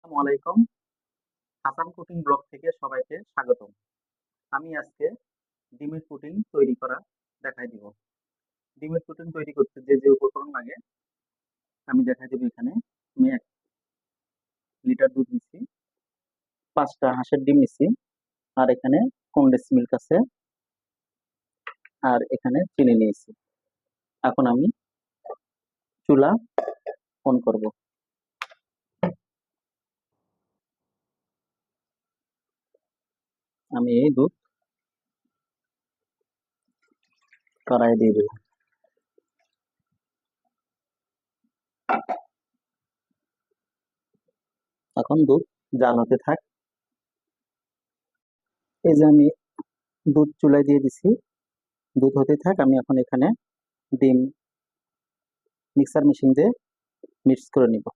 আসসালামু আলাইকুম। Hasan cooking blog থেকে সবাইকে স্বাগতম। আমি আজকে ডিমের পুডিং তৈরি করা দেখাই দিব। ডিমের পুডিং তৈরি করতে যে যে উপকরণ লাগে আমি দেখাই দিব এখানে। আমি 1 লিটার দুধ নিচ্ছি, 5টা হাঁসের ডিম নিচ্ছি, আর এখানে কনডেন্স মিল্ক আছে, আর এখানে চিনি নিয়েছি। এখন আমি চুলা অন করব। আমি এই দুধ কড়াইয়ে দিয়ে দেব। এখন দুধ জাল হতে থাক। এই যে আমি দুধ চুলায় দিয়ে দিছি, দুধ হতে থাক। আমি এখন এখানে ডিম মিক্সার মেশিন দিয়ে মিক্স করে নিব।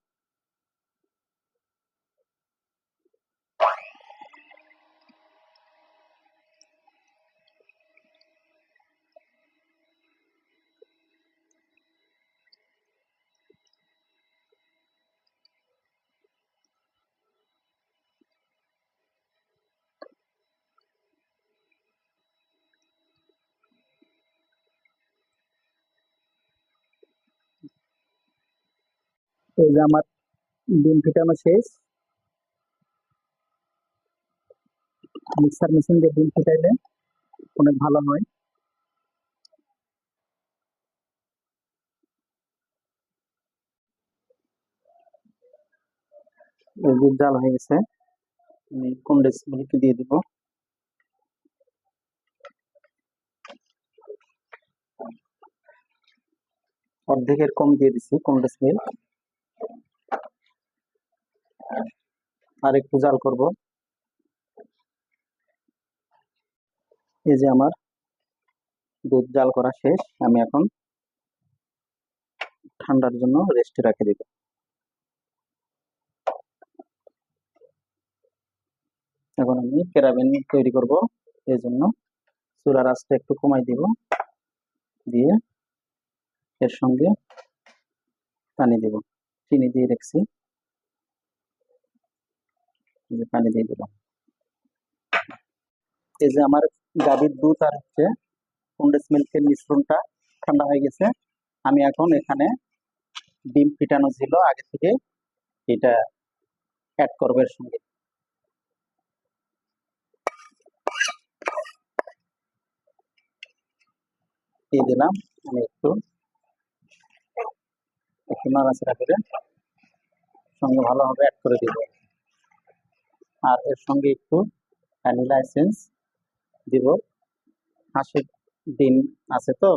এই যে আমার ডিম ফেটানো শেষ। মিক্সার মেশিন দিয়ে ডিম ফেটাইলে অনেক ভালো হয়। এই দুধ জাল হয়ে গেছে, আমি কনডেন্স মিল্ক দিয়ে দিব। অর্ধেকের কম দিয়ে দিচ্ছি কনডেন্স মিল্ক। আর একটু জাল করব। এই যে আমার দুধ জাল করা শেষ। আমি এখন ঠান্ডার জন্য রেস্টে রাখে দিব। এখন আমি ক্যারামেল তৈরি করব। এই জন্য চুলার আঁচটা একটু কমাই দিব, দিয়ে এর সঙ্গে পানি দিব। চিনি দিয়ে রেখেছি, পানি দিয়ে দিলাম। এই যে আমার গাভীর দুধ আর কনডেন্স মিল্কের মিশ্রণটা ঠান্ডা হয়ে গেছে। আমি এখন এখানে ডিম ফেটানো ছিল আগে থেকে, এটা অ্যাড করবো এর সঙ্গে। দিয়ে দিলাম। আমি একটু একটু নাড়াচাড়া করে সঙ্গে ভালোভাবে অ্যাড করে দিব। আর এর সঙ্গে একটু ভ্যানিলা এসেন্স দিব। হাঁসের ডিম আছে তো,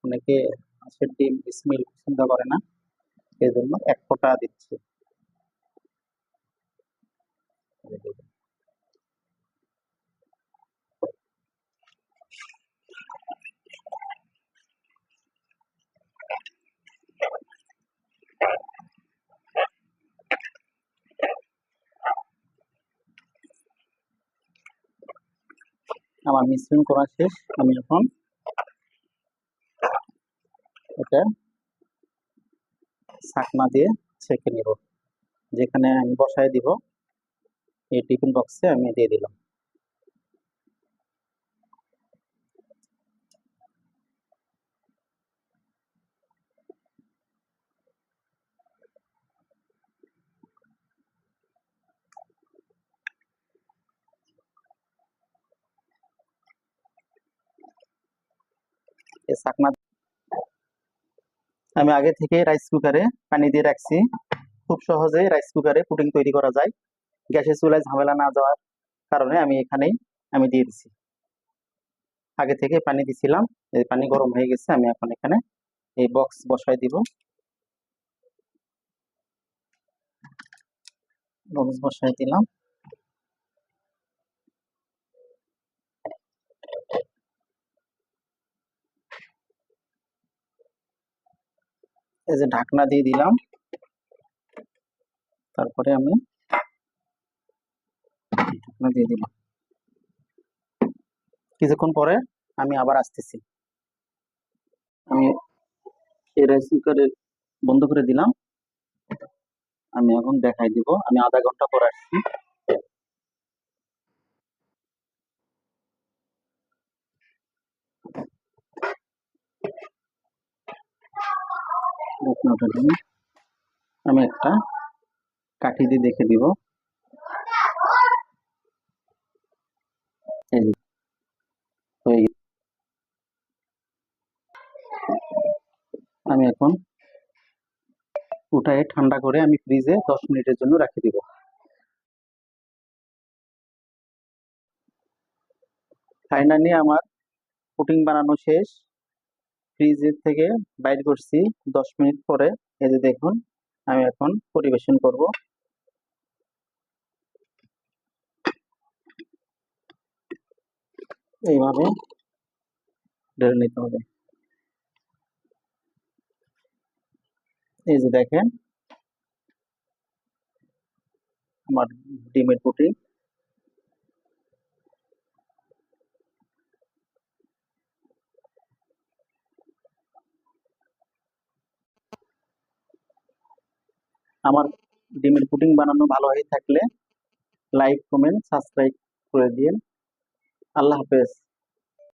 অনেকে হাঁসের ডিম স্মেল পছন্দ করে না, এই জন্য 1 ফোঁটা দিচ্ছি। আমার মিশ্রণ করা শেষ। আমি এখন এটা ছাকনা দিয়ে ছেঁকে নিব। যেখানে আমি বসায় দিব এই টিফিন বক্সে আমি দিয়ে দিলাম। এই ছাকনা আমি আগে থেকে রাইস কুকারে পানি দিয়ে রাখছি। খুব সহজে রাইস কুকারে পুডিং তৈরি করা যায়। গ্যাসের চুলায় ঝামেলা না যাওয়ার কারণে আমি এখানেই দিয়ে দিছি। আগে থেকে পানি দিছিলাম, এই পানি গরম হয়ে গেছে। আমি এখন এখানে এই বক্স বসাই দিব। বক্স বসাই দিলাম। এই যে ঢাকনা দিয়ে দিলাম। তারপরে আমি ঢাকনা দিয়ে দিলাম। কিছুক্ষণ পরে আমি আবার আসতেছি। আমি এই রাইস কুকারে বন্ধ করে দিলাম। আমি এখন দেখাই দিব। আমি আধা ঘন্টা পর আসছি। দেখুন ওটার জন্য আমি একটা কাঠি দিয়ে দেখে দিব। এই যে হয়ে গেছে। আমি এখন উঠায়ে ঠান্ডা করে আমি ফ্রিজে 10 মিনিটের জন্য রাখি দিব। ফাইনালি আমার পুডিং বানানো শেষ। ফ্রিজের থেকে বাইর করছি 10 মিনিট পরে। এই যে দেখুন, আমি এখন পরিবেশন করব। এইভাবে ঢেলে নিতে হবে। এই যে দেখেন আমার ডিমের পুডিং। আমার ডিমের পুডিং বানানো ভালো হয়ে থাকলে লাইক, কমেন্ট, সাবস্ক্রাইব করে দিন। আল্লাহ হাফেজ।